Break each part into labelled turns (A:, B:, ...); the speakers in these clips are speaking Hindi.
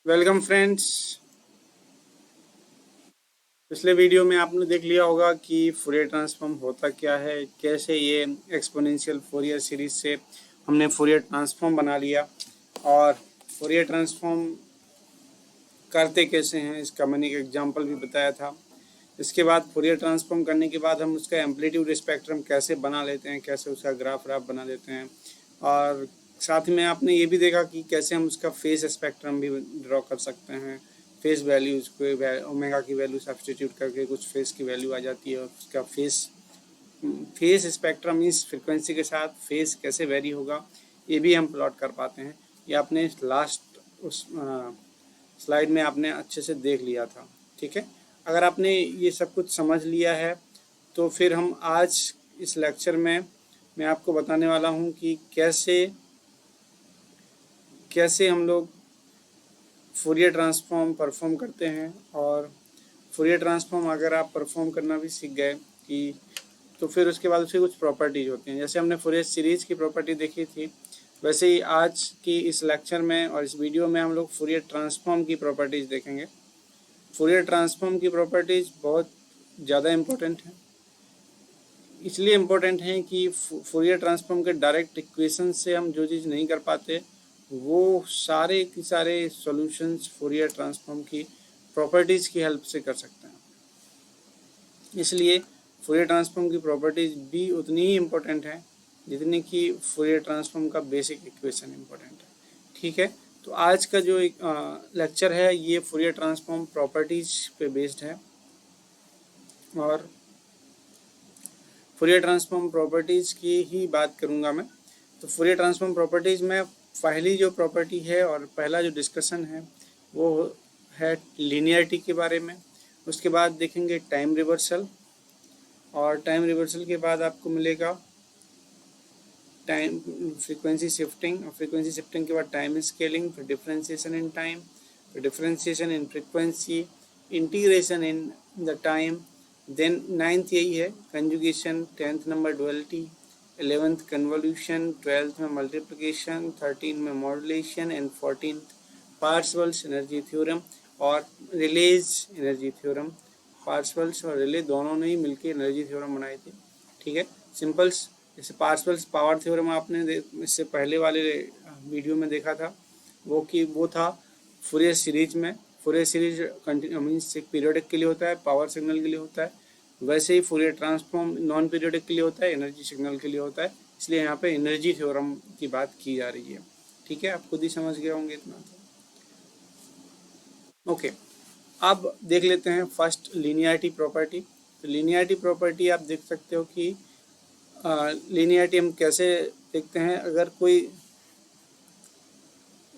A: Welcome friends. पिछले वीडियो में आपने देख लिया होगा कि फूरियर ट्रांसफॉर्म होता क्या है, कैसे ये एक्सपोनेंशियल फूरियर सीरीज से हमने फूरियर ट्रांसफॉर्म बना लिया और फूरियर ट्रांसफॉर्म करते कैसे हैं इसका मैंने एक एग्जांपल भी बताया था। इसके बाद फूरियर ट्रांसफॉर्म करने के बाद हम उसका एम्पलीट्यूड स्पेक्ट्रम कैसे बना लेते हैं, कैसे उसका ग्राफ बना लेते हैं और साथ में आपने ये भी देखा कि कैसे हम उसका फेस स्पेक्ट्रम भी ड्रॉ कर सकते हैं। फेस वैल्यूज को ओमेगा की वैल्यू सब्सटीट्यूट करके कुछ फेस की वैल्यू आ जाती है और उसका फेस फेस स्पेक्ट्रम इस फ्रिक्वेंसी के साथ फेस कैसे वेरी होगा ये भी हम प्लॉट कर पाते हैं। ये आपने लास्ट उस स्लाइड में आपने अच्छे से देख लिया था। ठीक है, अगर आपने ये सब कुछ समझ लिया है तो फिर हम आज इस लेक्चर में मैं आपको बताने वाला हूँ कि कैसे कैसे हम लोग फूरियर ट्रांसफॉर्म परफॉर्म करते हैं। और फूरियर ट्रांसफॉर्म अगर आप परफॉर्म करना भी सीख गए कि तो फिर उसके बाद उसकी कुछ प्रॉपर्टीज होती हैं। जैसे हमने फूरियर सीरीज की प्रॉपर्टी देखी थी, वैसे ही आज की इस लेक्चर में और इस वीडियो में हम लोग फूरियर ट्रांसफॉर्म की प्रॉपर्टीज देखेंगे। फूरियर ट्रांसफॉर्म की प्रॉपर्टीज बहुत ज़्यादा इम्पोर्टेंट है। इसलिए इम्पोर्टेंट है कि फूरियर ट्रांसफॉर्म के डायरेक्ट इक्वेशन से हम जो चीज़ नहीं कर पाते वो सारे के सारे सॉल्यूशंस फूरियर ट्रांसफॉर्म की प्रॉपर्टीज़ की हेल्प से कर सकते हैं। इसलिए फूरियर ट्रांसफॉर्म की प्रॉपर्टीज भी उतनी ही इम्पोर्टेंट है जितनी कि फूरियर ट्रांसफॉर्म का बेसिक इक्वेशन इम्पोर्टेंट है। ठीक है, तो आज का जो लेक्चर है ये फूरियर ट्रांसफॉर्म प्रॉपर्टीज पे बेस्ड है और फूरियर ट्रांसफॉर्म प्रॉपर्टीज़ की ही बात करूंगा मैं। तो फूरियर ट्रांसफॉर्म प्रॉपर्टीज़ में पहली जो प्रॉपर्टी है और पहला जो डिस्कशन है वो है लीनियरिटी के बारे में। उसके बाद देखेंगे टाइम रिवर्सल और टाइम रिवर्सल के बाद आपको मिलेगा टाइम फ्रीक्वेंसी शिफ्टिंग और फ्रीक्वेंसी शिफ्टिंग के बाद टाइम स्केलिंग, फिर डिफरेंशिएशन इन टाइम, फिर differentiation in frequency, integration in the time. Then ninth यही है conjugation, 10th number duality, 11th convolution, 12th में मल्टीप्लिकेशन, 13 में modulation and 14th Parseval's energy theorem और रिलेज एनर्जी थ्योरम। पार्सेवल्स और रिले दोनों ने ही मिलकर एनर्जी थ्योरम बनाई थी। ठीक है, सिंपल्स जैसे पार्सेवल्स पावर थ्योरम आपने इससे पहले वाले वीडियो में देखा था वो था फूरियर सीरीज में। फूरियर सीरीज कंटिन्यू मीन्स एक पीरियोडिक के लिए होता है, पावर सिग्नल के लिए होता है। वैसे ही फूरियर ट्रांसफॉर्म नॉन पीरियोडिक के लिए होता है, एनर्जी सिग्नल के लिए होता है। इसलिए यहाँ पे एनर्जी थ्योरम की बात की जा रही है। ठीक है, आप खुद ही समझ गए होंगे इतना। ओके, अब देख लेते हैं फर्स्ट लीनियरिटी प्रॉपर्टी। तो लीनियरिटी प्रॉपर्टी आप देख सकते हो कि लीनियरिटी हम कैसे देखते हैं। अगर कोई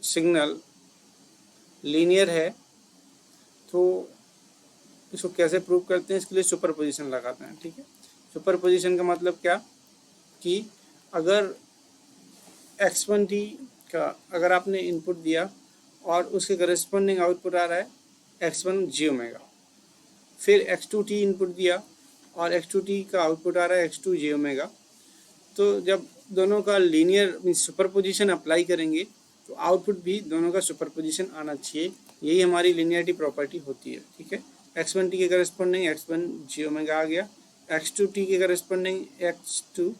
A: सिग्नल लीनियर है तो इसको कैसे प्रूव करते हैं, इसके लिए सुपरपोजिशन लगाते हैं। ठीक है, सुपरपोजिशन का मतलब क्या कि अगर x1t का अगर आपने इनपुट दिया और उसके करस्पॉन्डिंग आउटपुट आ रहा है x1 जी ओमेगा, फिर x2t इनपुट दिया और x2t का आउटपुट आ रहा है x2 जी ओमेगा, तो जब दोनों का लीनियर मीन्स सुपरपोजिशन अप्लाई करेंगे तो आउटपुट भी दोनों का सुपरपोजिशन आना चाहिए। यही हमारी लीनियरिटी प्रॉपर्टी होती है। ठीक है, x1t के करस्पॉन्डिंग x1 जी ओमेगा आ गया, x2t के करस्पॉन्डिंग x2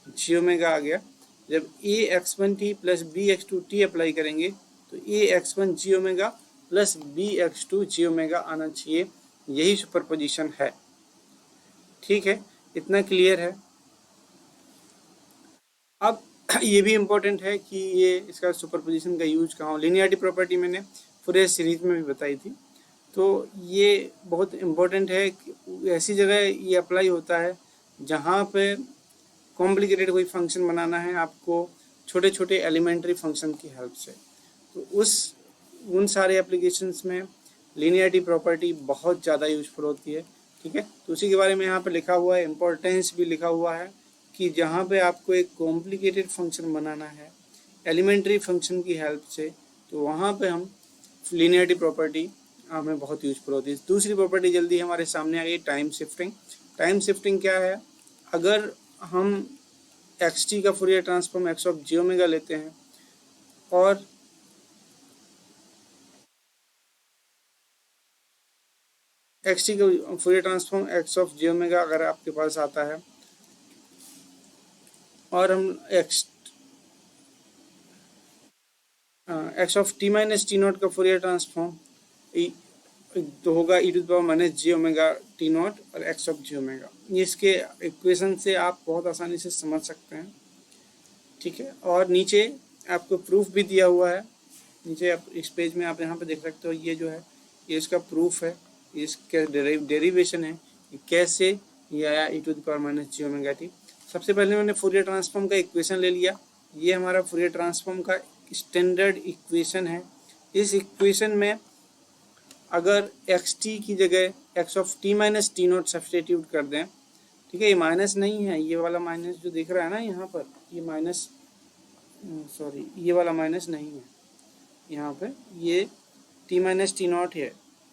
A: जी ओमेगा आ गया। जब a x1t plus b x2t apply करेंगे तो a x1 G omega plus b x2 G omega आना चाहिए। यही सुपरपोजिशन है। ठीक है, इतना क्लियर है। अब ये भी इम्पोर्टेंट है कि ये इसका सुपरपोजिशन का यूज कहाँ हो। लीनियरिटी प्रॉपर्टी मैंने फूरियर सीरीज में भी बताई थी, तो ये बहुत इम्पोर्टेंट है कि ऐसी जगह ये अप्लाई होता है जहाँ पे कॉम्प्लिकेटेड कोई फंक्शन बनाना है आपको छोटे छोटे एलिमेंट्री फंक्शन की हेल्प से। तो उन सारे एप्लीकेशंस में लीनियरिटी प्रॉपर्टी बहुत ज़्यादा यूजफुल होती है। ठीक है, तो उसी के बारे में यहाँ पे लिखा हुआ है, इम्पोर्टेंस भी लिखा हुआ है कि जहाँ पे आपको एक कॉम्प्लिकेटेड फंक्शन बनाना है एलिमेंट्री फंक्शन की हेल्प से, तो वहाँ पे हम लीनियरिटी प्रॉपर्टी हमें बहुत यूजफुल होती है। दूसरी प्रॉपर्टी जल्दी हमारे सामने आ गई, टाइम शिफ्टिंग। टाइम शिफ्टिंग क्या है, अगर हम xt का Fourier transform x of ji omega लेते हैं और एक्स टी का Fourier transform x of J omega अगर आपके पास आता है, और हम X of T minus T naught का फूरियर ट्रांसफॉर्म तो होगा E to the power minus J omega T naught और एक्स ऑफ जे ओमेगा। ये इसके इक्वेशन से आप बहुत आसानी से समझ सकते हैं, ठीक है। और नीचे आपको प्रूफ भी दिया हुआ है, नीचे आप इस पेज में आप यहाँ पे देख सकते हो, ये जो है ये इसका प्रूफ है, ये इसका डेरिवेशन है कि कैसे ये आया E to the power minus J omega T. सबसे पहले मैंने फूरियर ट्रांसफॉर्म का इक्वेशन ले लिया, ये हमारा फूरियर ट्रांसफॉर्म का स्टैंडर्ड इक्वेशन है। इस इक्वेशन में अगर एक्स टी की जगह x of T minus T not substitute कर दें, ठीक है, ये माइनस नहीं है, ये वाला माइनस जो दिख रहा है ना यहाँ पर, ये माइनस, सॉरी ये वाला माइनस नहीं है यहाँ पे, ये टी माइनस टी नॉट है,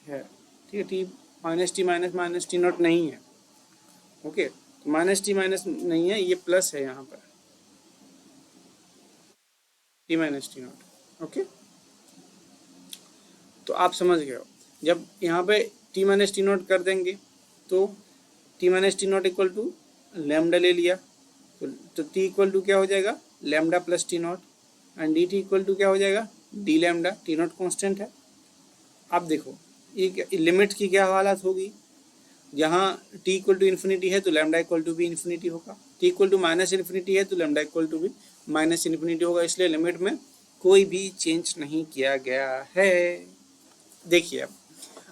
A: ठीक है, टी माइनस टी नॉट नहीं है, ओके, तो माइनस टी माइनस नहीं है, ये प्लस है यहाँ पर T minus T not, okay. तो आप समझ गए हो, जब यहाँ पे टी माइनस टी नॉट कर देंगे तो t minus T naught equal to lambda ले लिया, तो टी इक्वल टू क्या हो जाएगा, lambda plus T naught, and d T equal to क्या हो जाएगा, d lambda, t naught constant है। आप देखो ये लिमिट की क्या हालत होगी, जहाँ टी इक्वल टू इन्फिनिटी है तो लैम्डा इक्वल टू भी इन्फिनिटी होगा, t equal to minus infinity है तो लैम्डा इक्वल टू भी माइनस इन्फिनिटी होगा, इसलिए लिमिट में कोई भी चेंज नहीं किया गया है। देखिए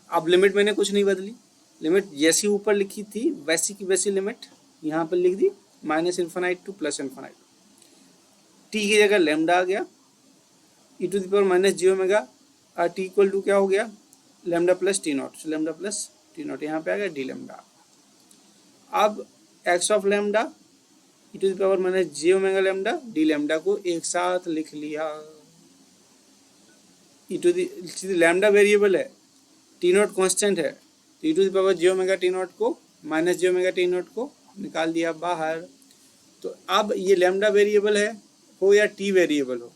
A: अब लिमिट मैंने कुछ नहीं बदली, लिमिट जैसी ऊपर लिखी थी वैसी की वैसी लिमिट यहाँ पर लिख दी, minus infinite to plus infinite, T की जगह लैम्डा आ गया, E to the power minus J omega, और टी इक्वल टू क्या हो गया, lambda plus T naught, lambda plus T naught यहाँ पे आ गया डी लैम्डा। अब X of lambda E to the power minus J omega lambda D lambda को एक साथ लिख लिया, E to the lambda variable है, टी नॉट कॉन्स्टेंट है, तो E to the power J omega T naught को माइनस जे ओमेगा टी नॉट को निकाल दिया बाहर। तो अब ये लैम्डा वेरिएबल है हो या टी वेरिएबल हो,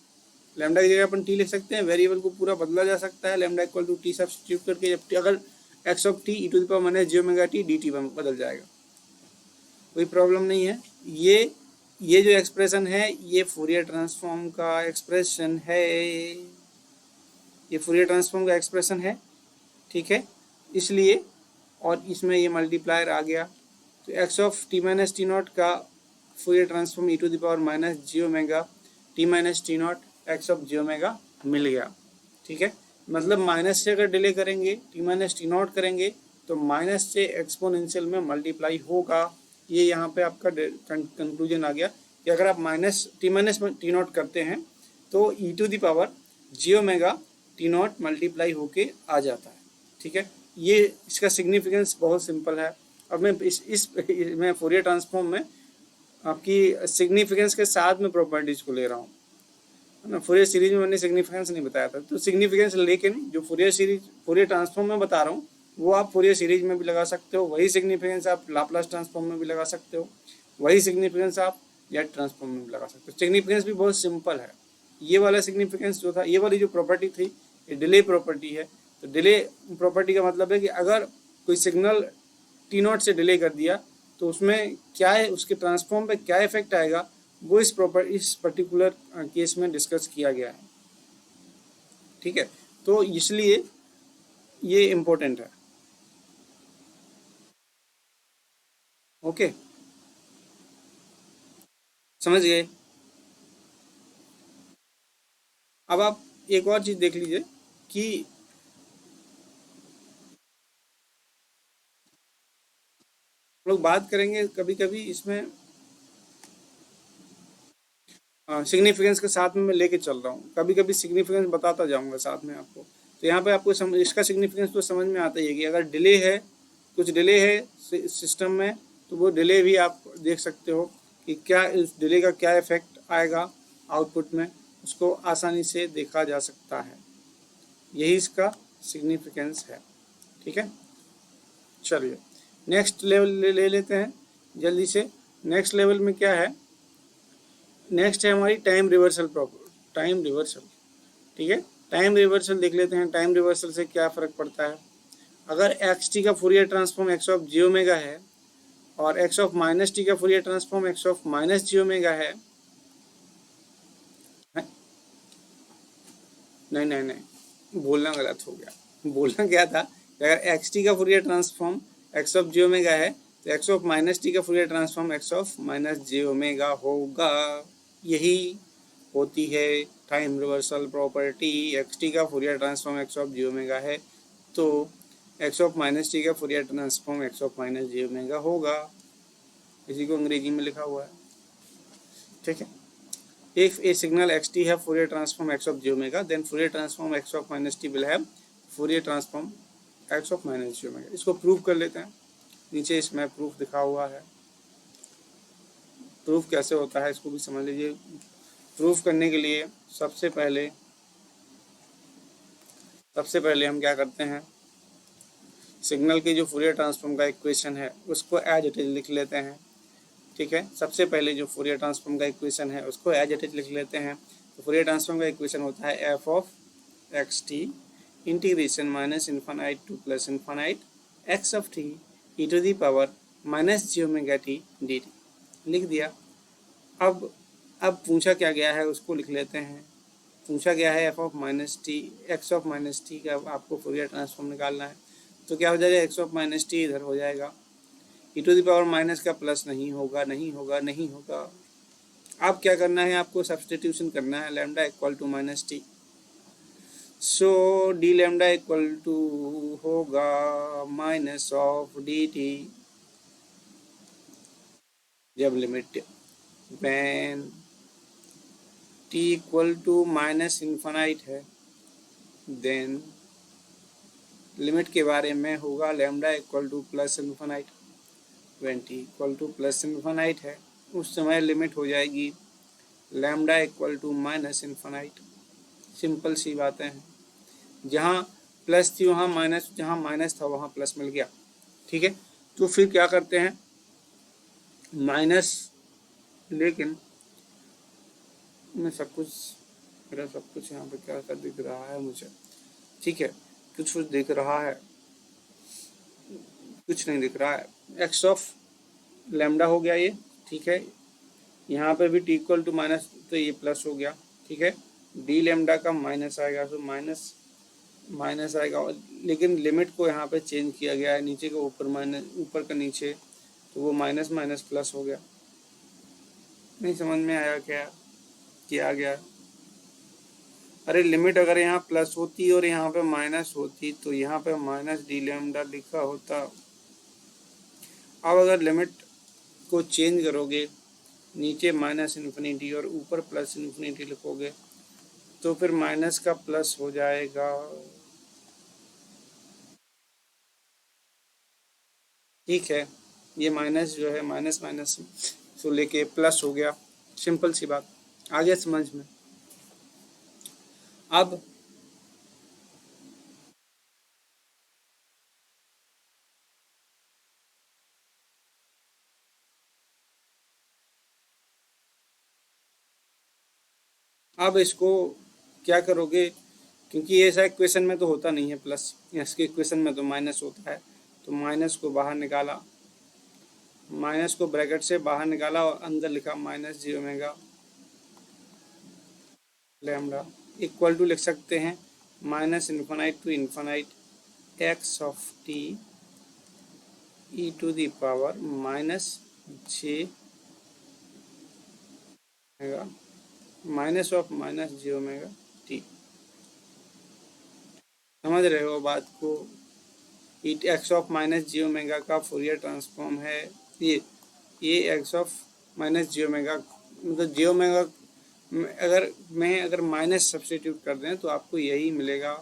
A: लैम्डा की जगह अपन टी लिख सकते हैं, वेरिएबल को पूरा बदला जा सकता है, lambda equal to t substitute करके, जब अगर x of t e to the power minus J omega t d t बदल जाएगा, कोई प्रॉब्लम नहीं है। ये जो एक्सप्रेशन है ये फूरियर ट्रांसफॉर्म का एक्सप्रेशन है, ये फूरियर ट्रांसफॉर्म का एक्सप्रेशन है, ठीक है, इसलिए, और इसमें ये मल्टीप्लायर आ गया, तो X of T minus T naught का Fourier transform E to the power minus ji omega T minus T naught X of ji omega मिल गया, ठीक है। मतलब माइनस से अगर डिले करेंगे टी माइनस टी नॉट करेंगे तो माइनस से एक्सपोनेंशियल में मल्टीप्लाई होगा, ये यहाँ पे आपका कंक्लूजन आ गया कि अगर आप माइनस टी नॉट करते हैं तो E to the power ji omega T naught multiply होके आ जाता है, ठीक है। ये इसका सिग्निफिकेंस बहुत सिंपल है। अब मैं मैं फूरियर ट्रांसफॉर्म में आपकी सिग्निफिकेंस के साथ में प्रॉपर्टीज को ले रहा हूँ, है ना। फूरियर सीरीज में मैंने सिग्निफिकेंस नहीं बताया था, तो सिग्निफिकेंस लेकिन जो फूरियर ट्रांसफॉर्म में बता रहा हूँ वो आप फूरियर सीरीज में भी लगा सकते हो, वही सिग्निफिकेंस आप लाप्लास ट्रांसफॉर्म में भी लगा सकते हो, वही सिग्निफिकेंस आप जेड ट्रांसफॉर्म में भी लगा सकते हो। सिग्निफिकेंस भी बहुत सिंपल है, ये वाला सिग्निफिकेंस जो था, ये वाली जो प्रॉपर्टी थी ये डिले प्रॉपर्टी है, तो डिले प्रॉपर्टी का मतलब है कि अगर कोई सिग्नल टी नॉट से डिले कर दिया तो उसमें क्या है, उसके ट्रांसफॉर्म पे क्या इफेक्ट आएगा, वो इस पर्टिकुलर केस में डिस्कस किया गया है, ठीक है। तो इसलिए ये इम्पोर्टेंट है, ओके, समझ गए। अब आप एक और चीज देख लीजिए कि लोग बात करेंगे कभी कभी इसमें सिग्निफिकेंस के साथ में मैं लेके चल रहा हूँ, कभी कभी सिग्निफिकेंस बताता जाऊंगा साथ में आपको। तो यहाँ पे आपको इसका सिग्निफिकेंस तो समझ में आता ही है कि अगर डिले है, कुछ डिले है सिस्टम में, तो वो डिले भी आप देख सकते हो कि क्या इस डिले का क्या इफेक्ट आएगा आउटपुट में, उसको आसानी से देखा जा सकता है, यही इसका सिग्निफिकेंस है, ठीक है। चलिए नेक्स्ट लेवल ले लेते हैं जल्दी से। नेक्स्ट लेवल में क्या है, नेक्स्ट है हमारी टाइम रिवर्सल टाइम रिवर्सल, ठीक है। टाइम रिवर्सल देख लेते हैं, टाइम रिवर्सल से क्या फ़र्क पड़ता है। अगर एक्स टी का Fourier transform x of ji omega है और एक्स ऑफ माइनस टी का Fourier transform x of minus ji omega है, नहीं नहीं नहीं, बोलना गलत हो गया। बोलना क्या था, अगर एक्स टी का Fourier transform x of ji omega है तो एक्स ऑफ माइनस टी का Fourier transform x of minus J omega होगा। यही होती है time reversal property. X T का Fourier transform x of ji omega है तो एक्स ऑफ माइनस टी का Fourier transform x of minus J omega होगा। इसी को अंग्रेजी में लिखा हुआ है, ठीक है। If a signal xt have Fourier transform x of j omega, then Fourier transform x of minus t will have Fourier transform x of minus j omega। इसको प्रूव कर लेते हैं। नीचे इसमें प्रूफ दिखा हुआ है। प्रूफ कैसे होता है इसको भी समझ लीजिए। प्रूफ करने के लिए सबसे पहले हम क्या करते हैं, सिग्नल की जो फूरियर ट्रांसफॉर्म का इक्वेशन है उसको एज इट इज लिख लेते हैं, ठीक है। सबसे पहले जो फूरियर ट्रांसफॉर्म का इक्वेशन है उसको एज इट इज लिख लेते हैं। तो फूरियर ट्रांसफॉर्म का इक्वेशन होता है f of x t integration minus infinite to plus infinite x of t e to the power minus ji omega t d t. लिख दिया। अब पूछा क्या गया है उसको लिख लेते हैं। पूछा गया है f of minus T x of minus T का आपको फूरियर ट्रांसफॉर्म निकालना है। तो क्या हो जाएगा, एक्स ऑफ माइनस टी इधर हो जाएगा, ई टू द पावर माइनस का प्लस नहीं होगा, नहीं होगा, नहीं होगा। अब क्या करना है, आपको सब्सटीट्यूशन करना है, lambda equal to minus T. So D lambda equal to होगा माइनस ऑफ डी टी जब limit when T equal to minus infinite है, देन लिमिट के बारे में होगा lambda equal to plus infinite. When T equal to plus infinite है उस समय लिमिट हो जाएगी lambda equal to minus infinite. Simple सी बातें हैं। जहाँ प्लस थी वहाँ माइनस, जहाँ माइनस था वहाँ प्लस मिल गया, ठीक है। तो फिर क्या करते हैं, माइनस, लेकिन मैं सब कुछ, मेरा सब कुछ यहाँ पे क्या कर दिख रहा है मुझे, ठीक है। कुछ दिख रहा है, कुछ नहीं दिख रहा है। एक्स ऑफ लैम्डा हो गया ये, ठीक है। यहाँ पे भी टी इक्वल टू माइनस तो ये प्लस हो गया, ठीक है। डी लैम्डा का माइनस आएगा तो माइनस आएगा, लेकिन लिमिट को यहाँ पे चेंज किया गया है, नीचे का ऊपर माइनस, ऊपर का नीचे, तो वो माइनस माइनस प्लस हो गया। नहीं समझ में आया क्या गया। अरे लिमिट अगर यहाँ प्लस होती और यहाँ पे माइनस होती तो यहाँ पे माइनस डी लैम्डा लिखा होता। अब अगर लिमिट को चेंज करोगे, नीचे माइनस इन्फिनिटी और ऊपर प्लस इन्फिनिटी लिखोगे तो फिर माइनस का प्लस हो जाएगा, ठीक है। ये माइनस जो है माइनस माइनस तो लेके प्लस हो गया, सिंपल सी बात, आ गया समझ में। अब इसको क्या करोगे, क्योंकि ऐसा इक्वेशन में तो होता नहीं है प्लस, इसके इक्वेशन में तो माइनस होता है। तो माइनस को बाहर निकाला, माइनस को ब्रैकेट से बाहर निकाला और अंदर लिखा minus ji omega lambda equal to लिख सकते हैं minus infinite to infinite x of t e to the power minus J omega minus of minus ji omega t. समझ रहे हो बात को। X of minus ji omega का फूरियर ट्रांसफॉर्म है ये x of minus ji omega, मतलब जी ओमेगा अगर माइनस सब्स्टिट्यूट कर दें तो आपको यही मिलेगा,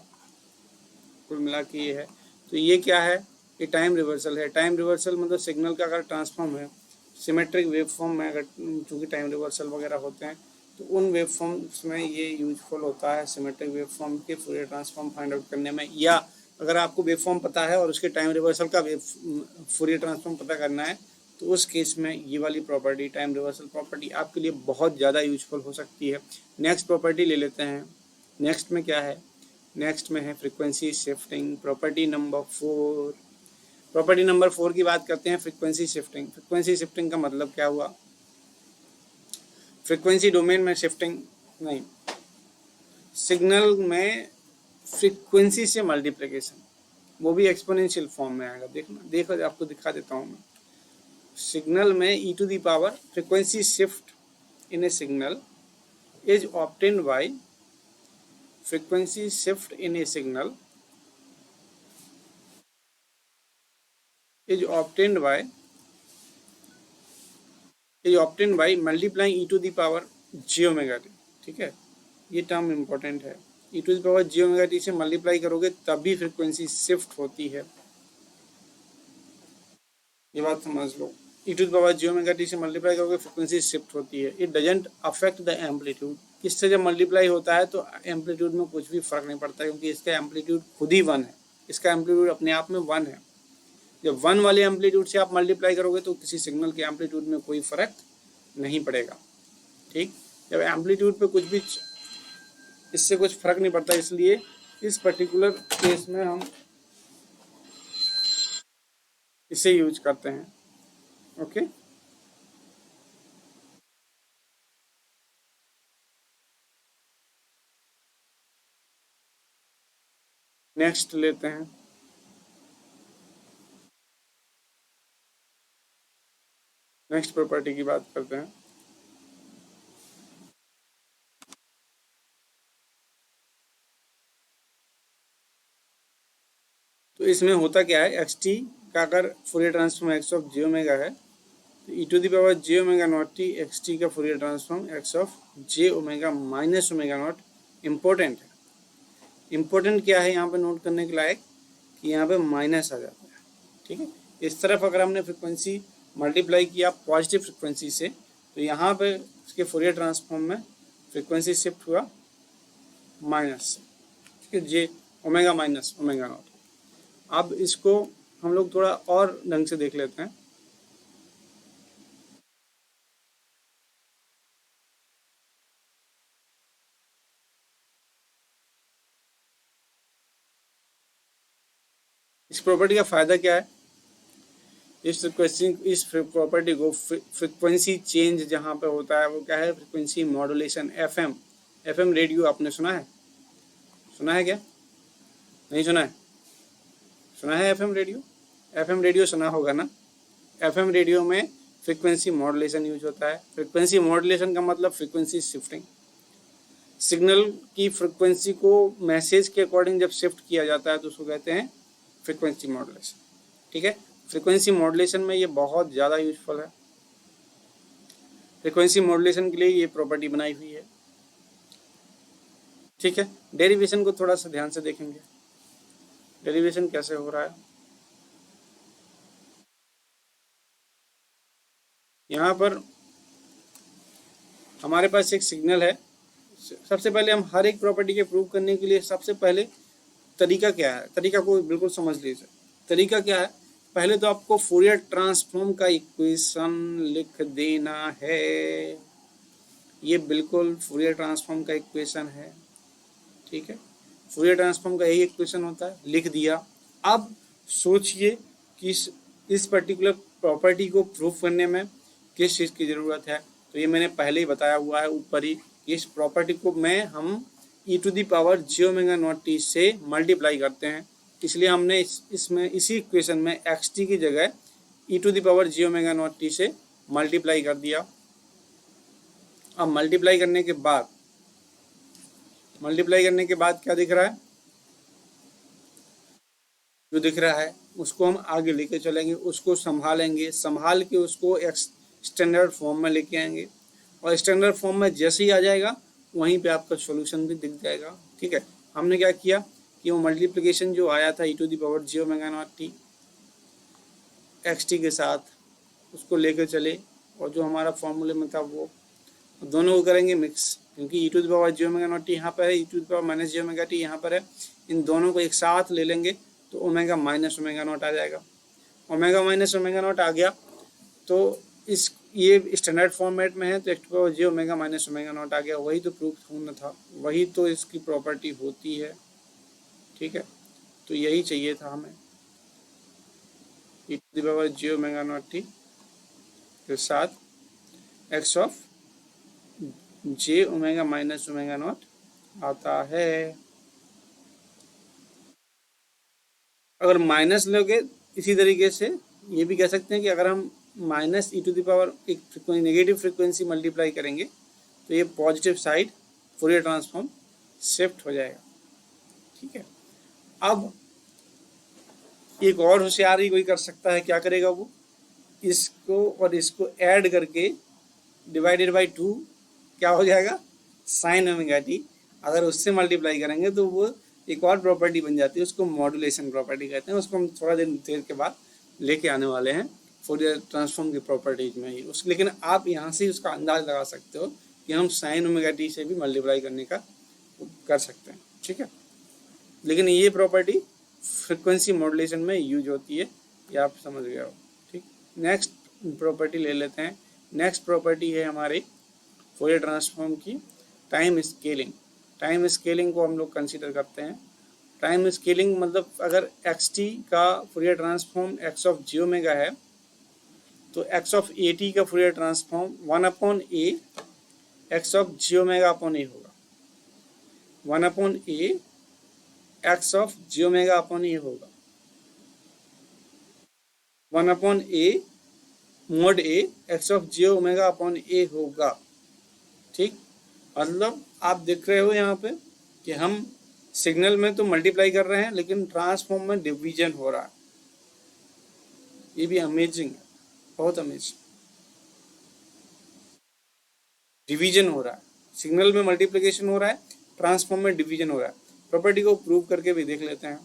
A: कुल मिला के ये है। तो ये क्या है, ये टाइम रिवर्सल है। टाइम रिवर्सल मतलब सिग्नल का अगर ट्रांसफॉर्म है सिमेट्रिक वेव फॉर्म में, अगर चूँकि टाइम रिवर्सल वगैरह होते हैं तो उन वेव फॉर्म्स में ये यूजफुल होता है सिमेट्रिक वेव फॉर्म के फूरियर ट्रांसफॉर्म फाइंड आउट करने में। या अगर आपको वेव फॉर्म पता है और उसके टाइम रिवर्सल का फूरियर ट्रांसफॉर्म पता करना है तो उस केस में ये वाली प्रॉपर्टी, टाइम रिवर्सल प्रॉपर्टी, आपके लिए बहुत ज़्यादा यूजफुल हो सकती है। नेक्स्ट प्रॉपर्टी ले लेते हैं। नेक्स्ट में क्या है, नेक्स्ट में है frequency shifting, property number 4। Property number 4 की बात करते हैं, फ्रीक्वेंसी शिफ्टिंग। फ्रीक्वेंसी शिफ्टिंग का मतलब क्या हुआ? फ्रीक्वेंसी डोमेन में शिफ्टिंग नहीं, सिग्नल में फ्रीक्वेंसी से मल्टीप्लिकेशन, वो भी एक्सपोनेंशियल फॉर्म में आएगा। देखना, देखो आपको दिखा देता हूँ मैं। सिग्नल में e to the power frequency shift in a signal is obtained by frequency shift in a signal is obtained by multiplying e to the power j omega t। ठीक है, ये टर्म इम्पोर्टेंट है। e to the power j omega t से मल्टीप्लाई करोगे तभी फ्रीक्वेंसी शिफ्ट होती है, ये बात समझ लो। e to the power j omega t से मल्टीप्लाई करोगे फ्रीक्वेंसी शिफ्ट होती है। It doesn't affect the amplitude. इससे जब मल्टीप्लाई होता है तो एम्पलीट्यूड में कुछ भी फर्क नहीं पड़ता, क्योंकि इसका एम्पलीट्यूड खुद ही 1 है, इसका एम्पलीट्यूड अपने आप में 1 है। जब 1 वाले एम्पलीट्यूड से आप मल्टीप्लाई करोगे तो किसी सिग्नल के एम्पलीट्यूड में कोई फर्क नहीं पड़ेगा। ठीक, जब एम्पलीट्यूड पे कुछ भी, इससे कुछ फर्क नहीं पड़ता, इसलिए इस पर्टिकुलर केस में हम इसे यूज करते हैं। ओके, नेक्स्ट लेते हैं। नेक्स्ट प्रॉपर्टी की बात करते हैं। तो इसमें होता क्या है, एक्स टी का अगर Fourier transform x of J omega है तो E to the power J omega naught T x T का Fourier transform x of J omega minus omega naught important है। इम्पोर्टेंट क्या है यहाँ पे नोट करने के लायक, कि यहाँ पे माइनस आ जाता है। ठीक है, इस तरफ अगर हमने फ्रिक्वेंसी मल्टीप्लाई किया पॉजिटिव फ्रिक्वेंसी से, तो यहाँ पे इसके फूरियर ट्रांसफॉर्म में फ्रिक्वेंसी शिफ्ट हुआ माइनस से। ठीक है, जे ओमेगा माइनस ओमेगा नॉट। अब इसको हम लोग थोड़ा और ढंग से देख लेते हैं। इस प्रॉपर्टी का फायदा क्या है? इस प्रॉपर्टी को फ्रिक्वेंसी चेंज जहाँ पे होता है वो क्या है, frequency modulation. FM, FM radio आपने सुना है? सुना है क्या? नहीं सुना है? सुना है एफएम रेडियो? एफएम रेडियो सुना होगा ना। एफएम रेडियो में फ्रिक्वेंसी मॉड्यूलेशन यूज होता है। फ्रिक्वेंसी मॉड्यूलेशन का मतलब फ्रिक्वेंसी शिफ्टिंग। सिग्नल की फ्रिक्वेंसी को मैसेज के अकॉर्डिंग जब शिफ्ट किया जाता है तो उसको कहते हैं फ्रिक्वेंसी मॉड्यूलेशन। ठीक है, फ्रिक्वेंसी मॉड्यूलेशन में ये बहुत ज़्यादा यूजफुल है। फ्रिक्वेंसी मॉड्यूलेशन के लिए ये प्रॉपर्टी बनाई हुई है। ठीक है, डेरिवेशन को थोड़ा सा ध्यान से देखेंगे, डेरिवेशन कैसे हो रहा है। यहाँ पर हमारे पास एक सिग्नल है। सबसे पहले हम हर एक प्रॉपर्टी के प्रूव करने के लिए सबसे पहले तरीका क्या है, तरीका को बिल्कुल समझ लीजिए। तरीका क्या है, पहले तो आपको फूरियर ट्रांसफॉर्म का इक्वेशन लिख देना है। ये बिल्कुल फूरियर ट्रांसफॉर्म का इक्वेशन है। ठीक है, फूरियर ट्रांसफॉर्म का यही इक्वेशन होता है, लिख दिया। अब सोचिए कि इस पर्टिकुलर प्रॉपर्टी को प्रूफ करने में किस चीज़ की ज़रूरत है। तो ये मैंने पहले ही बताया हुआ है ऊपर ही, इस प्रॉपर्टी को हम e to the power J omega naught t से मल्टीप्लाई करते हैं। इसलिए हमने इसमें इसी इक्वेशन में एक्स टी की जगह e to the power J omega naught t से मल्टीप्लाई कर दिया। अब मल्टीप्लाई करने के बाद क्या दिख रहा है? जो दिख रहा है उसको हम आगे लेके चलेंगे, उसको संभाल के उसको एक स्टैंडर्ड फॉर्म में लेके आएंगे, और स्टैंडर्ड फॉर्म में जैसे ही आ जाएगा वहीं पे आपका सॉल्यूशन भी दिख जाएगा। ठीक है, हमने क्या किया कि वो मल्टीप्लिकेशन जो आया था e to the power J omega naught T x t के साथ उसको लेकर चले, और जो हमारा फॉर्मूले में था वो दोनों को करेंगे मिक्स, क्योंकि e to the power J omega naught t यहाँ पर है, e to the power minus J omega t यहाँ पर है। इन दोनों को एक साथ ले लेंगे तो ओमेगा माइनस ओमेगा नॉट आ जाएगा। ओमेगा माइनस ओमेगा नॉट आ गया तो ये स्टैंडर्ड फॉर्मेट में है, तो X to power J omega minus omega naught आ गया। वही तो प्रूफ होना था, वही तो इसकी प्रॉपर्टी होती है। ठीक है, तो यही चाहिए था हमें, e⁻j⍵0t के साथ x ऑफ j⍵−⍵0 आता है। अगर माइनस लोगे, इसी तरीके से ये भी कह सकते हैं कि अगर हम माइनस e⁻ एक नेगेटिव फ्रिक्वेंसी मल्टीप्लाई करेंगे तो ये positive side Fourier transform shift हो जाएगा। ठीक है, अब एक और होशियारी कोई कर सकता है, क्या करेगा वो, इसको और इसको ऐड करके डिवाइडेड बाई 2 क्या हो जाएगा, साइन ओमेगा टी। अगर उससे मल्टीप्लाई करेंगे तो वो एक और प्रॉपर्टी बन जाती है, उसको मॉड्यूलेशन प्रॉपर्टी कहते हैं। उसको हम थोड़ा देर के बाद लेके आने वाले हैं फूरियर ट्रांसफॉर्म की प्रॉपर्टीज में ही उस। लेकिन आप यहाँ से उसका अंदाज लगा सकते हो कि हम साइन ओमेगा टी से भी मल्टीप्लाई करने का कर सकते हैं। ठीक है, लेकिन ये प्रॉपर्टी फ्रिक्वेंसी मॉड्यूलेशन में यूज होती है, ये आप समझ गए हो। ठीक, नेक्स्ट प्रॉपर्टी ले लेते हैं। नेक्स्ट प्रॉपर्टी है हमारे फूरियर ट्रांसफॉर्म की टाइम स्केलिंग। टाइम स्केलिंग को हम लोग कंसीडर करते हैं। टाइम स्केलिंग मतलब अगर एक्स टी का Fourier transform x of ji omega है तो एक्स ऑफ ए टी का Fourier transform 1/a X of ji omega upon A होगा। 1/a X of ji omega upon A होगा। 1/a mod a X of ji omega upon A होगा। ठीक, मतलब आप देख रहे हो यहाँ पे कि हम सिग्नल में तो मल्टीप्लाई कर रहे हैं लेकिन ट्रांसफॉर्म में डिवीजन हो रहा है। ये भी अमेजिंग है, बहुत अमेजिंग। डिवीजन हो रहा है, सिग्नल में मल्टीप्लिकेशन हो रहा है, ट्रांसफॉर्म में डिवीजन हो रहा है। प्रॉपर्टी को प्रूव करके भी देख लेते हैं।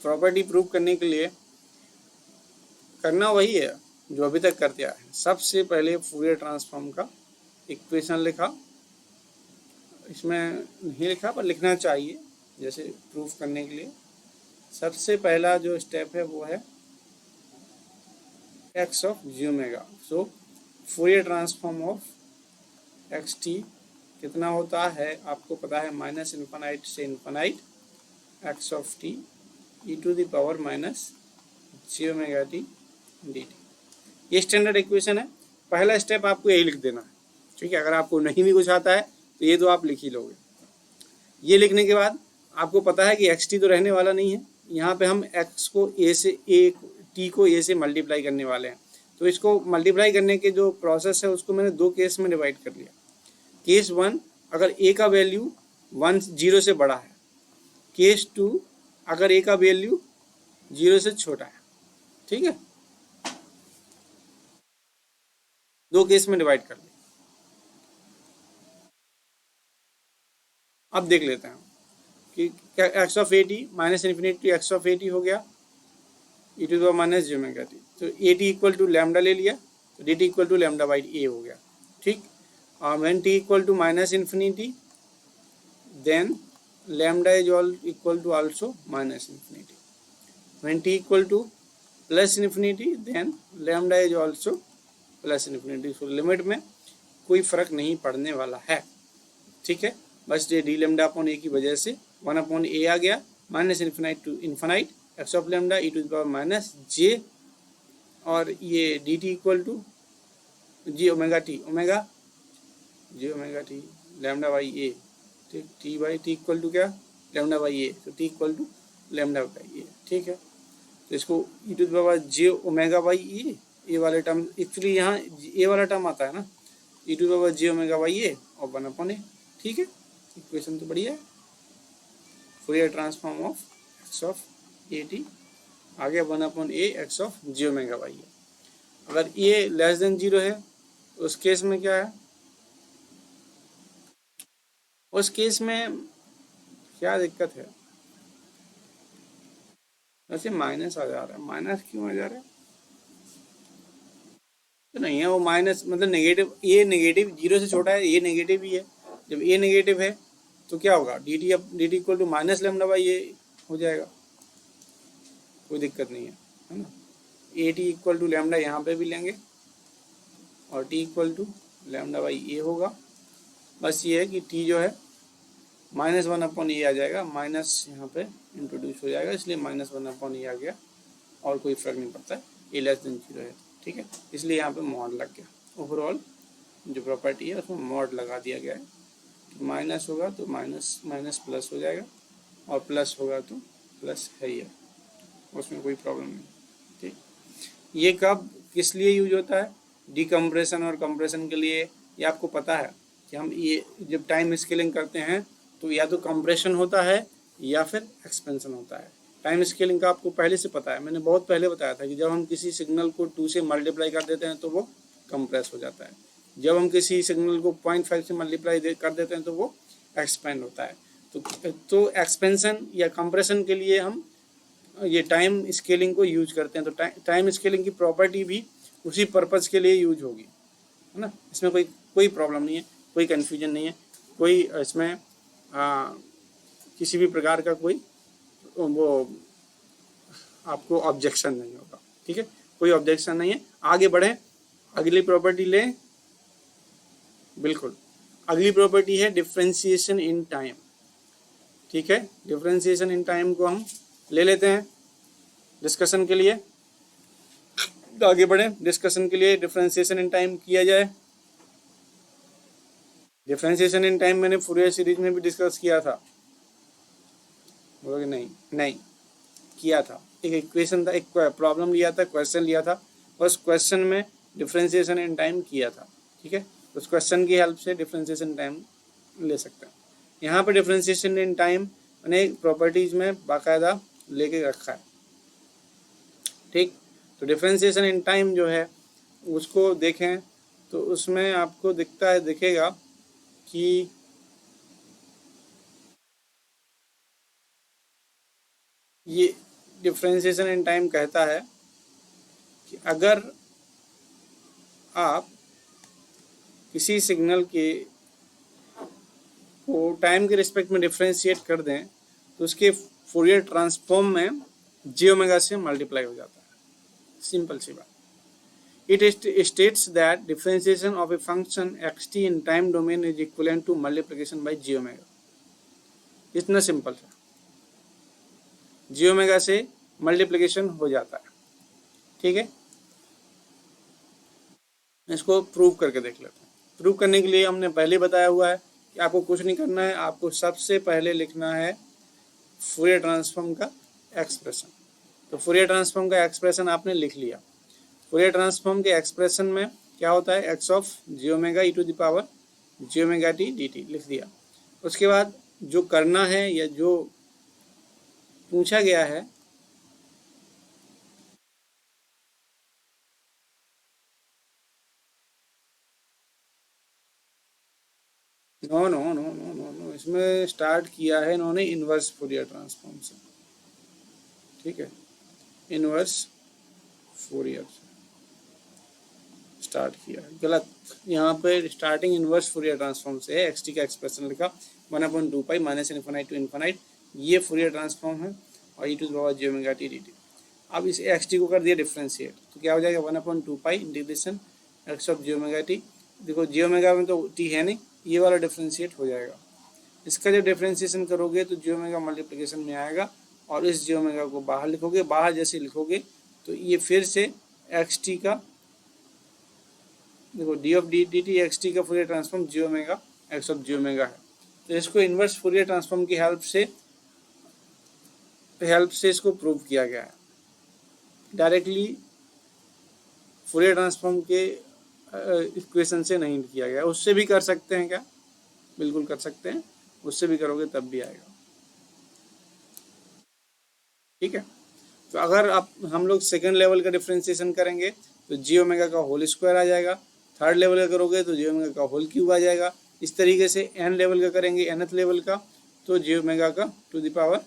A: प्रॉपर्टी प्रूव करने के लिए करना वही है जो अभी तक कर दिया है। सबसे पहले फूरियर ट्रांसफॉर्म का इक्वेशन लिखा, इसमें नहीं लिखा पर लिखना चाहिए जैसे प्रूफ करने के लिए। सबसे पहला जो स्टेप है वो है x of ji omega. So Fourier transform of x t कितना होता है आपको पता है, -∞ से infinite x of t e⁻ ji omega t d t. ये स्टैंडर्ड इक्वेशन है। पहला स्टेप आपको यही लिख देना है। ठीक है, अगर आपको नहीं भी कुछ आता है तो ये तो आप लिख ही लोगे। ये लिखने के बाद आपको पता है कि एक्स टी तो रहने वाला नहीं है, यहाँ पे हम एक्स को ए से ए टी को ए से मल्टीप्लाई करने वाले हैं। तो इसको मल्टीप्लाई करने के जो प्रोसेस है उसको मैंने दो केस में डिवाइड कर लिया। केस 1 अगर ए का वैल्यू 0 से बड़ा है, केस 2 अगर ए का वैल्यू 0 से छोटा है। ठीक है, दो केस में डिवाइड कर लिया। अब देख लेते हैं कि क्या X of A T -∞ to X of A T हो गया e⁻ जी ओमेगा टी। तो A T equal to lambda ले लिया तो D T equal to lambda by A हो गया। ठीक, और when T equal to -∞ then lambda is all equal to also -∞। When T equal to +∞ then lambda is also +∞। So limit में कोई फर्क नहीं पड़ने वाला है। ठीक है, बस ये डी लैम्डा अपॉन ए की वजह से 1/a आ गया, -∞ to infinite x of lambda e⁻ और ये D T equal to J omega T J omega T lambda by A. ठीक, T by T equal to क्या, लैम्डा बाई ए। तो T equal to lambda by A. ठीक है, तो इसको e⁻j ओमेगा बाई ए वाले टर्म, एक्चुअली यहाँ ए वाला टर्म आता है ना, e⁻j ओमेगा बाई ए और 1/a। ठीक है, इक्वेशन तो बढ़िया है। Fourier transform of x of A T आ गया 1/a X of ji omega by A. अगर ए लेस देन 0 है उस केस में क्या है, उस केस में क्या दिक्कत है, वैसे माइनस आ जा रहा है। माइनस क्यों आ जा रहा है, तो नहीं है वो माइनस, मतलब नेगेटिव। ए नेगेटिव 0 से छोटा है, ए नेगेटिव ही है। जब ए नेगेटिव है तो क्या होगा, D T equal to minus lambda by A हो जाएगा, कोई दिक्कत नहीं है ना। A T equal to lambda यहाँ पे भी लेंगे और T equal to lambda by A होगा। बस ये है कि टी जो है -1/e आ जाएगा, माइनस यहाँ पे इंट्रोड्यूस हो जाएगा, इसलिए -1/e आ गया और कोई फर्क नहीं पड़ता है, a<0 है, ठीक है, इसलिए यहाँ पे मॉड लग गया। ओवरऑल जो प्रॉपर्टी है उसमें मॉड लगा दिया गया है, माइनस होगा तो माइनस माइनस प्लस हो जाएगा और प्लस होगा तो प्लस है ही है, उसमें कोई प्रॉब्लम नहीं, ठीक। ये कब किस लिए यूज होता है? डिकम्प्रेशन और कंप्रेशन के लिए। ये आपको पता है कि हम ये जब टाइम स्केलिंग करते हैं तो या तो कंप्रेशन होता है या फिर एक्सपेंशन होता है। टाइम स्केलिंग का आपको पहले से पता है, मैंने बहुत पहले बताया था कि जब हम किसी सिग्नल को 2 से मल्टीप्लाई कर देते हैं तो वो कंप्रेस हो जाता है, जब हम किसी सिग्नल को 0.5 से मल्टीप्लाई कर देते हैं तो वो एक्सपेंड होता है। तो एक्सपेंशन या कंप्रेशन के लिए हम ये टाइम स्केलिंग को यूज करते हैं। तो टाइम स्केलिंग की प्रॉपर्टी भी उसी पर्पज़ के लिए यूज होगी, है ना। इसमें कोई प्रॉब्लम नहीं है, कोई कन्फ्यूजन नहीं है, कोई इसमें किसी भी प्रकार का कोई वो आपको ऑब्जेक्शन नहीं होगा, ठीक है, कोई ऑब्जेक्शन नहीं है। आगे बढ़ें, अगली प्रॉपर्टी लें। बिल्कुल, अगली प्रॉपर्टी है डिफरेंशिएशन इन टाइम, ठीक है। डिफरेंशिएशन इन टाइम को हम ले लेते हैं डिस्कशन के लिए। तो आगे बढ़ें, डिस्कशन के लिए डिफरेंशिएशन इन टाइम किया जाए। डिफरेंशिएशन इन टाइम मैंने फूरियर सीरीज में भी डिस्कस किया था, बोलोगे नहीं किया था। एक इक्वेशन था, एक प्रॉब्लम लिया था, क्वेश्चन लिया था, उस क्वेश्चन में डिफरेंशिएशन इन टाइम किया था, ठीक है। उस क्वेश्चन की हेल्प से डिफरेंशिएशन इन टाइम ले सकते हैं। यहाँ पर डिफरेंशिएशन इन टाइम मैंने प्रॉपर्टीज में बाकायदा लेके रखा है, ठीक। तो डिफरेंशिएशन इन टाइम जो है उसको देखें तो उसमें आपको दिखेगा कि ये डिफरेंशिएशन इन टाइम कहता है कि अगर आप किसी सिग्नल के को टाइम के रिस्पेक्ट में डिफरेंशिएट कर दें तो उसके फूरियर ट्रांसफॉर्म में j⍵ से मल्टीप्लाई हो जाता है। सिंपल सी बात। It states that differentiation of a function xt in time domain is equivalent to multiplication by j⍵। इतना सिंपल है, j⍵ से मल्टीप्लिकेशन हो जाता है, ठीक है। इसको प्रूव करके देख लेते हैं। प्रूव करने के लिए हमने पहले बताया हुआ है कि आपको कुछ नहीं करना है, आपको सबसे पहले लिखना है फूरियर ट्रांसफॉर्म का एक्सप्रेशन। तो फूरियर ट्रांसफॉर्म का एक्सप्रेशन आपने लिख लिया। फूरियर ट्रांसफॉर्म के एक्सप्रेशन में क्या होता है, x of j⍵e to the power j⍵t dt लिख दिया। उसके बाद जो करना है या जो पूछा गया है नो, इसमें स्टार्ट किया है इन्होंने इनवर्स फूरियर ट्रांसफॉर्म से, ठीक है। इनवर्स फूरियर से स्टार्ट किया है, गलत। यहाँ पे स्टार्टिंग इनवर्स फूरियर ट्रांसफॉर्म से है। xt का एक्सप्रेशन लिखा 1/2π -∞ to ∞, ये फूरियर ट्रांसफॉर्म है और e to the power j⍵t dt। अब इस xt को कर दिया डिफरेंशिएट तो क्या हो जाएगा 1/2π इंटीग्रेशन x ऑफ j⍵t। देखो j⍵ में तो t है नहीं, ये वाला डिफरेंशिएट हो जाएगा। इसका जब डिफरेंशिएशन करोगे तो j⍵ मल्टीप्लिकेशन में आएगा और इस j⍵ को बाहर लिखोगे, बाहर जैसे लिखोगे तो ये फिर से xt का, देखो d ऑफ dt xt का Fourier transform j⍵ x of j⍵ है। तो इसको इन्वर्स फूरियर ट्रांसफॉर्म की हेल्प से इसको प्रूव किया गया है। डायरेक्टली फूरियर ट्रांसफॉर्म के इक्वेशन से नहीं किया गया। उससे भी कर सकते हैं क्या? बिल्कुल कर सकते हैं, उससे भी करोगे तब भी आएगा, ठीक है। तो अगर हम लोग सेकेंड लेवल का डिफरेंशिएशन करेंगे तो j⍵ का होल स्क्वायर आ जाएगा। थर्ड लेवल का करोगे तो j⍵ का होल क्यूब आ जाएगा। इस तरीके से n लेवल का करेंगे, nth लेवल का, तो j⍵ का टू द पावर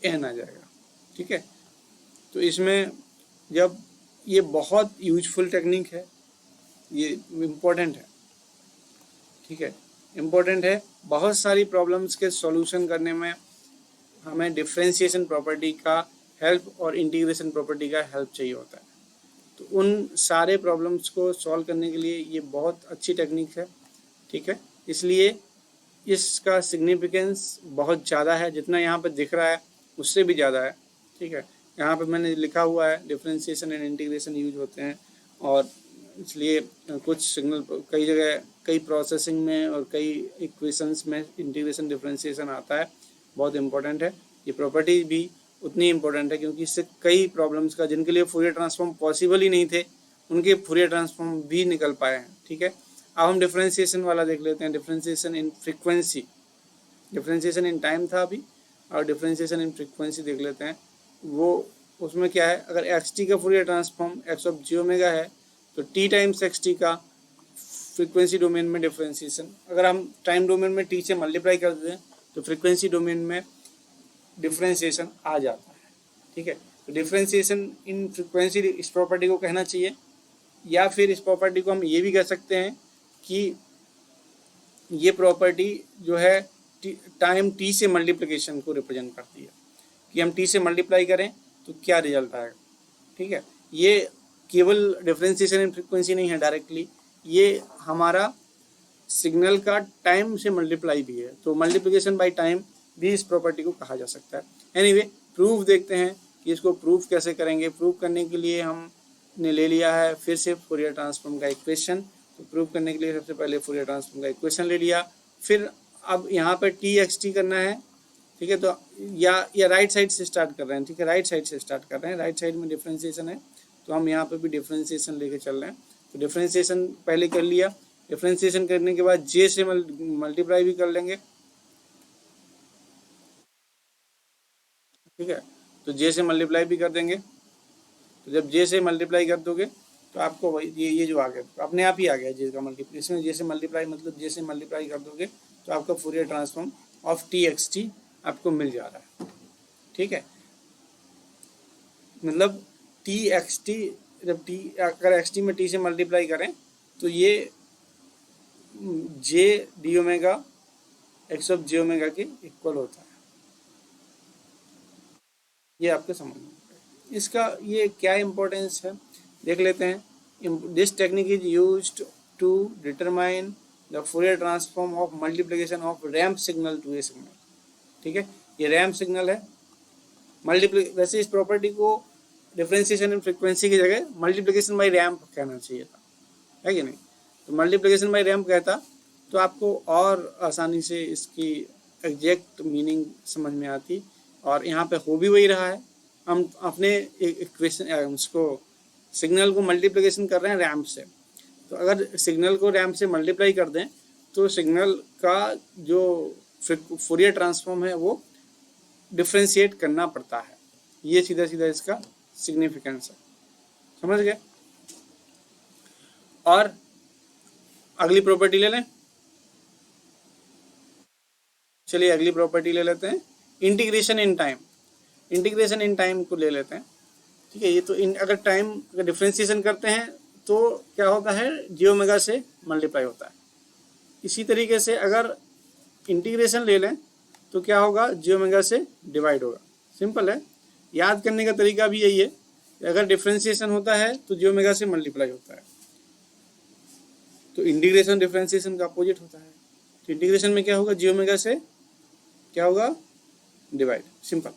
A: n आ जाएगा, ठीक है। तो इसमें जब ये बहुत यूजफुल टेक्निक है, ये इम्पोर्टेंट है, ठीक है, इम्पोर्टेंट है। बहुत सारी प्रॉब्लम्स के सॉल्यूशन करने में हमें डिफरेंशिएशन प्रॉपर्टी का हेल्प और इंटीग्रेशन प्रॉपर्टी का हेल्प चाहिए होता है। तो उन सारे प्रॉब्लम्स को सॉल्व करने के लिए ये बहुत अच्छी टेक्निक है, ठीक है। इसलिए इसका सिग्निफिकेंस बहुत ज़्यादा है, जितना यहाँ पर दिख रहा है उससे भी ज़्यादा है। ठीक है, यहाँ पे मैंने लिखा हुआ है डिफरेंशिएशन एंड इंटीग्रेशन यूज होते हैं, और इसलिए कुछ सिग्नल कई जगह कई प्रोसेसिंग में और कई इक्वेशंस में इंटीग्रेशन डिफरेंशिएशन आता है, बहुत इंपॉर्टेंट है। ये प्रॉपर्टी भी उतनी इंपॉर्टेंट है क्योंकि इससे कई प्रॉब्लम्स का जिनके लिए फूरियर ट्रांसफॉर्म पॉसिबल ही नहीं थे उनके फूरियर ट्रांसफॉर्म भी निकल पाए हैं। ठीक है, अब हम डिफरेंशिएशन वाला देख लेते हैं, differentiation in frequency. Differentiation in time था अभी, और डिफरेंशिएशन इन फ्रीक्वेंसी देख लेते हैं। वो उसमें क्या है, अगर एक्स टी का Fourier transform x of ji omega है तो टी टाइम्स एक्स टी का फ्रीक्वेंसी डोमेन में डिफरेंशिएशन, अगर हम टाइम डोमेन में टी से मल्टीप्लाई कर दें तो फ्रीक्वेंसी डोमेन में डिफरेंशिएशन आ जाता है। ठीक है, तो डिफरेंशिएशन इन फ्रीक्वेंसी इस प्रॉपर्टी को कहना चाहिए, या फिर इस प्रॉपर्टी को हम ये भी कह सकते हैं कि ये प्रॉपर्टी जो है टाइम टी से मल्टीप्लिकेशन को रिप्रेजेंट करती है, कि हम टी से मल्टीप्लाई करें तो क्या रिजल्ट आएगा। ठीक है, ये केवल डिफरेंशिएशन इन फ्रीक्वेंसी नहीं है डायरेक्टली, ये हमारा सिग्नल का टाइम से मल्टीप्लाई भी है, तो मल्टीप्लिकेशन बाय टाइम भी इस प्रॉपर्टी को कहा जा सकता है। एनीवे, प्रूफ देखते हैं कि इसको प्रूफ कैसे करेंगे। प्रूफ करने के लिए हमने ले लिया है फिर से फूरियर ट्रांसफॉर्म का इक्वेशन। तो प्रूफ करने के लिए सबसे पहले फूरियर ट्रांसफॉर्म का इक्वेशन ले लिया, फिर अब यहाँ पर टी एक्स टी करना है। ठीक है, तो या राइट साइड से स्टार्ट कर रहे हैं। ठीक है, राइट साइड से स्टार्ट कर रहे हैं, राइट साइड में डिफरेंशिएशन है तो हम यहाँ पे भी डिफरेंशिएशन लेके चल रहे हैं। तो डिफरेंशिएशन पहले कर लिया, डिफरेंशिएशन करने के बाद जे से मल्टीप्लाई भी कर लेंगे। ठीक है, तो जे से मल्टीप्लाई भी कर देंगे। तो जब जे से मल्टीप्लाई कर दोगे तो आपको वही ये जो आ गया तो अपने आप ही आ गया जे का मल्टीप्लाई। इसमें जे से मल्टीप्लाई मतलब जे से मल्टीप्लाई कर दोगे तो आपका Fourier transform of T x T आपको मिल जा रहा है। ठीक है, मतलब टी एक्स टी, जब टी अगर एक्स टी में टी से मल्टीप्लाई करें तो ये J D omega X of J omega के इक्वल होता है। ये आपके समझ में, इसका ये क्या इम्पोर्टेंस है देख लेते हैं। This technique is used to determine the Fourier transform of multiplication of ramp signal to a signal. ठीक है, ये रैम्प सिग्नल है। वैसे इस प्रॉपर्टी को डिफरेंशिएशन इन फ्रीक्वेंसी की जगह मल्टीप्लिकेशन बाई रैम्प कहना चाहिए था, है कि नहीं। तो मल्टीप्लिकेशन बाई रैम्प कहता तो आपको और आसानी से इसकी एग्जैक्ट मीनिंग समझ में आती, और यहाँ पे हो भी वही रहा है। हम अपने इक्वेशन उसको सिग्नल को मल्टीप्लिकेशन कर रहे हैं रैम्प से, तो अगर सिग्नल को रैम्प से मल्टीप्लाई कर दें तो सिग्नल का जो फूरियर ट्रांसफॉर्म है वो डिफ्रेंशिएट करना पड़ता है। ये सीधा सीधा इसका सिग्निफिकेंस है, समझ गए। और अगली प्रॉपर्टी ले लें, चलिए अगली प्रॉपर्टी ले लेते हैं, integration in time. Integration in time को ले लेते हैं। ठीक है, ये तो अगर टाइम अगर डिफ्रेंशिएशन करते हैं तो क्या होता है, जी ओमेगा से मल्टीप्लाई होता है। इसी तरीके से अगर इंटीग्रेशन ले लें तो क्या होगा, जी ओमेगा से डिवाइड होगा। सिंपल है, याद करने का तरीका भी यही है, अगर डिफ्रेंशिएशन होता है तो जी ओमेगा से मल्टीप्लाई होता है, तो इंटीग्रेशन डिफ्रेंशिएशन का अपोजिट होता है। तो इंटीग्रेशन में क्या होगा, जी ओमेगा से क्या होगा, डिवाइड। सिंपल,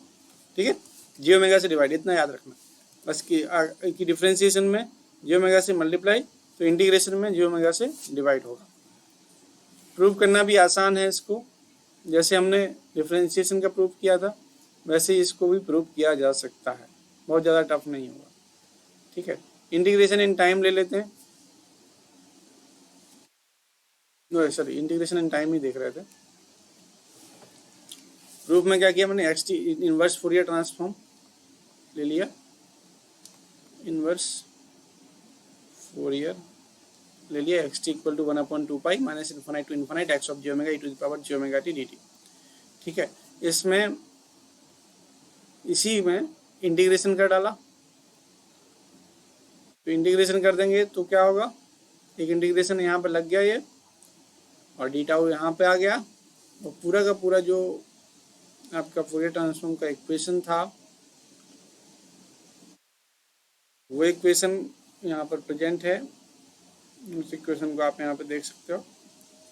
A: ठीक है, जी ओमेगा से डिवाइड, इतना याद रखना बस कि डिफ्रेंशिएशन में जी ओमेगा से मल्टीप्लाई, तो इंटीग्रेशन में जी ओमेगा से डिवाइड होगा। प्रूव करना भी आसान है इसको, जैसे हमने डिफ्रेंशिएशन का प्रूव किया था वैसे ही इसको भी प्रूव किया जा सकता है, बहुत ज़्यादा टफ नहीं होगा। ठीक है, इंटीग्रेशन इन टाइम ले लेते हैं, सॉरी इंटीग्रेशन इन टाइम ही देख रहे थे। प्रूफ में क्या किया मैंने, x t inverse Fourier transform ले लिया, इनवर्स फूरियर ले लिया, x t equal to 1/2 pi minus infinite to infinite x of ji omega e to the power ji omega t d t. ठीक है, इसमें इसी में इंटीग्रेशन कर डाला, तो इंटीग्रेशन कर देंगे तो क्या होगा, एक इंटीग्रेशन यहाँ पे लग गया ये, और डी टाउ यहाँ पे आ गया, और पूरा का पूरा जो आपका फूरियर ट्रांसफॉर्म का इक्वेशन था वो इक्वेशन यहाँ पर प्रेजेंट है। उस इक्वेशन को आप यहाँ पे देख सकते हो।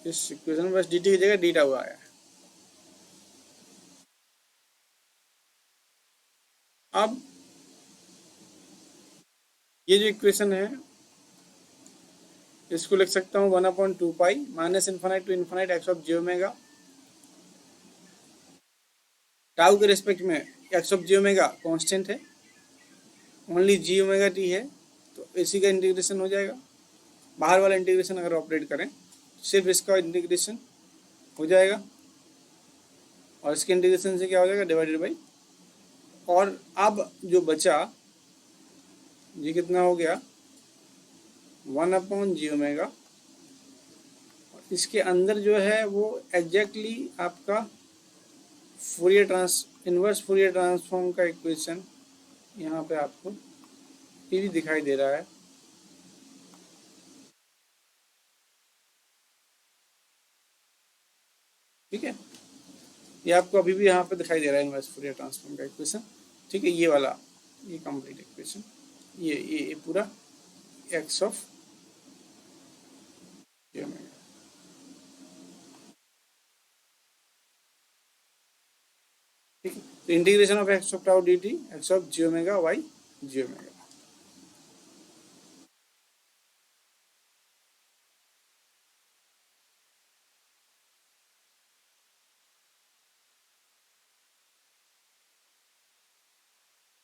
A: इस इक्वेशन में बस dt की जगह डी टाउ आया है। अब ये जो इक्वेशन है इसको लिख सकता हूँ 1/2 pi minus infinite to infinite x of ji omega, tau के रिस्पेक्ट में x of ji omega constant है, ओनली जी ओमेगा टी है, तो इसी का इंटीग्रेशन हो जाएगा। बाहर वाला इंटीग्रेशन अगर ऑपरेट करें तो सिर्फ इसका इंटीग्रेशन हो जाएगा और इसके इंटीग्रेशन से क्या हो जाएगा, डिवाइडेड बाई। और अब जो बचा ये कितना हो गया, 1/जी ओमेगा। इसके अंदर जो है वो एग्जैक्टली आपका इनवर्स फूरियर ट्रांसफॉर्म का इक्वेशन यहाँ पे आपको ये भी दिखाई दे रहा है। ठीक है, ये आपको अभी भी यहाँ पे दिखाई दे रहा है इनवर्स फूरियर ट्रांसफॉर्म का इक्वेशन। ठीक है, ये वाला, ये कंप्लीट इक्वेशन, ये पूरा एक्स ऑफ जी ओमेगा। ठीक है, तो integration of x of tau d t x of ji omega y g omega.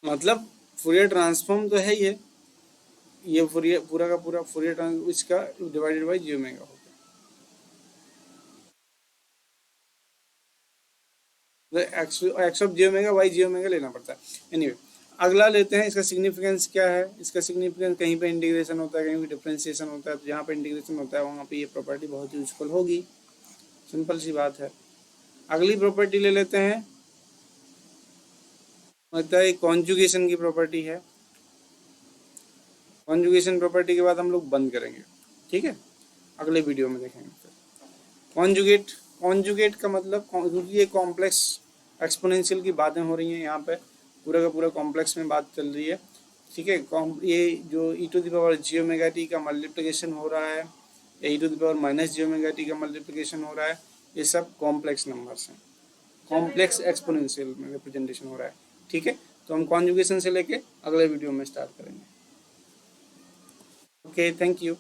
A: मतलब फूरियर ट्रांसफॉर्म तो है ये फूरियर पूरा का पूरा फूरियर ट्रांसफॉर्म इसका डिवाइडेड बाई जी ओमेगा हो गया। X of ji omega y g omega लेना पड़ता है। एनीवे अगला लेते हैं, इसका सिग्निफिकेंस क्या है। इसका सिग्निफिकेंस कहीं पे इंटीग्रेशन होता है, कहीं पे डिफरेंशिएशन होता है, तो जहाँ पे इंटीग्रेशन होता है वहाँ पे ये प्रॉपर्टी बहुत यूजफुल होगी। सिंपल सी बात है। अगली प्रॉपर्टी ले लेते हैं, मतलब एक कॉन्जुगेशन की प्रॉपर्टी है। कॉन्जुगेशन प्रॉपर्टी के बाद हम लोग बंद करेंगे। ठीक है, अगले वीडियो में देखेंगे। कॉन्जुगेट, कॉन्जुगेट का मतलब, क्योंकि ये कॉम्प्लेक्स एक्सपोनेंशियल की बातें हो रही हैं यहाँ पे, पूरा का पूरा कॉम्प्लेक्स में बात चल रही है। ठीक है, ये जो E to the power ji omega T का मल्टीप्लिकेशन हो रहा है, या E to the power minus ji omega T का मल्टीप्लिकेशन हो रहा है, ये सब कॉम्प्लेक्स नंबर्स हैं, कॉम्प्लेक्स एक्सपोनेंशियल में रिप्रेजेंटेशन हो रहा है। ठीक है, तो हम कॉन्जुगेशन से लेके अगले वीडियो में स्टार्ट करेंगे। Okay, thank you.